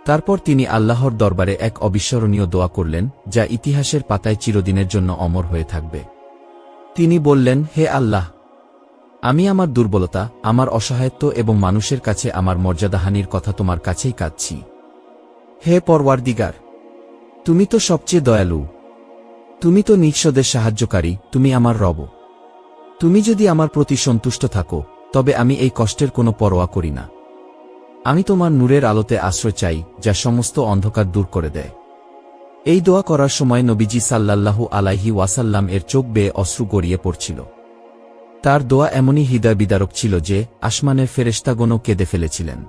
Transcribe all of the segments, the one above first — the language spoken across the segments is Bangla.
তারপর তিনি আল্লাহর দরবারে এক অবিস্মরণীয় দোয়া করলেন, যা ইতিহাসের পাতায় চিরদিনের জন্য অমর হয়ে থাকবে। তিনি বললেন, হে আল্লাহ, আমি আমার দুর্বলতা, আমার অসহায়ত্ব এবং মানুষের কাছে আমার মর্যাদাহানির কথা তোমার কাছেই কাঁদছি। হে পরওয়ারদিগার, তুমি তো সবচেয়ে দয়ালু, তুমি তো নিঃস্বদের সাহায্যকারী, তুমি আমার রব। তুমি যদি আমার প্রতি সন্তুষ্ট থাকো, তবে আমি এই কষ্টের কোনো পরোয়া করি না। আমি তোমার নূরের আলোতে আশ্রয় চাই, যা সমস্ত অন্ধকার দূর করে দেয়। এই দোয়া করার সময় নবীজি সাল্লাল্লাহু আলাইহি ওয়াসাল্লাম এর চোখ বেয়ে অশ্রু গড়িয়ে পড়ছিল। তার দোয়া এমনই হৃদয় বিদারক ছিল যে আসমানের ফেরেশতাগণও কেঁদে ফেলেছিলেন।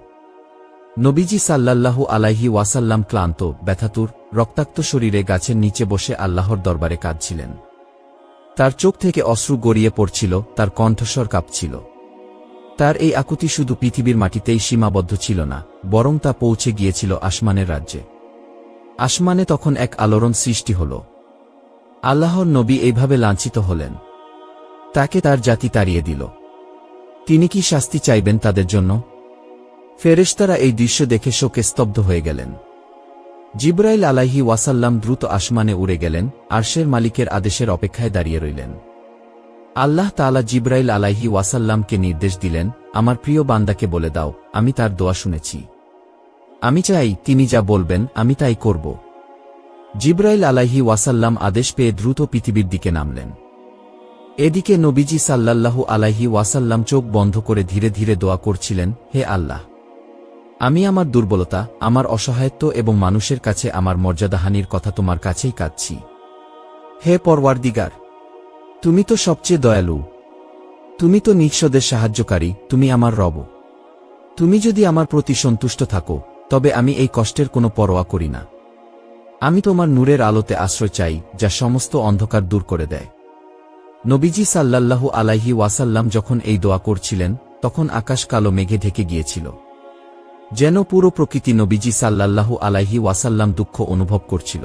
নবীজি সাল্লাল্লাহু আলাইহি ওয়াসাল্লাম ক্লান্ত, ব্যথাতুর, রক্তাক্ত শরীরে গাছের নিচে বসে আল্লাহর দরবারে কাঁদছিলেন। তার চোখ থেকে অশ্রু গড়িয়ে পড়ছিল, তার কণ্ঠস্বর কাঁপছিল। তার এই আকুতি শুধু পৃথিবীর মাটিতেই সীমাবদ্ধ ছিল না, বরং তা পৌঁছে গিয়েছিল আসমানের রাজ্যে। আসমানে তখন এক আলোড়ন সৃষ্টি হল। আল্লাহর নবী এইভাবে লাঞ্ছিত হলেন। তাকে তার জাতি তাড়িয়ে দিল। তিনি কি শাস্তি চাইবেন তাদের জন্য? ফেরেশতারা এই দৃশ্য দেখে শোকে স্তব্ধ হয়ে গেলেন। জিবরাইল আলাইহি ওয়াসাল্লাম দ্রুত আসমানে উড়ে গেলেন, আরশের মালিকের আদেশের অপেক্ষায় দাঁড়িয়ে রইলেন। আল্লাহ তাআলা জিবরাইল আলাইহি ওয়াসাল্লামকে নির্দেশ দিলেন, আমার প্রিয় বান্দাকে বলে দাও, আমি তার দোয়া শুনেছি। আমি চাই তিনি যা বলবেন আমি তাই করব। জিবরাইল আলাইহি ওয়াসাল্লাম আদেশ পেয়ে দ্রুত পৃথিবীর দিকে নামলেন। এদিকে নবীজি সাল্লাল্লাহু আলাইহি ওয়াসাল্লাম চোখ বন্ধ করে ধীরে ধীরে দোয়া করছিলেন, হে আল্লাহ, আমি আমার দুর্বলতা, আমার অসহায়ত্ব এবং মানুষের কাছে আমার মর্যাদাহানির কথা তোমার কাছেই কাঁদছি। হে পরওয়ারদিগার, তুমি তো সবচেয়ে দয়ালু, তুমি তো নিঃস্বদের সাহায্যকারী, তুমি আমার রব। তুমি যদি আমার প্রতি সন্তুষ্ট থাকো, তবে আমি এই কষ্টের কোনো পরোয়া করি না। আমি তোমার নূরের আলোতে আশ্রয় চাই, যা সমস্ত অন্ধকার দূর করে দেয়। নবীজি সাল্লাল্লাহু আলাইহি ওয়াসাল্লাম যখন এই দোয়া করছিলেন, তখন আকাশ কালো মেঘে ঢেকে গিয়েছিল। যেন পুরো প্রকৃতি নবীজি সাল্লাল্লাহু আলাইহি ওয়াসাল্লাম দুঃখ অনুভব করছিল।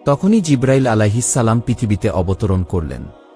তখনই জিবরাইল আলাইহিস সালাম পৃথিবীতে অবতরণ করলেন।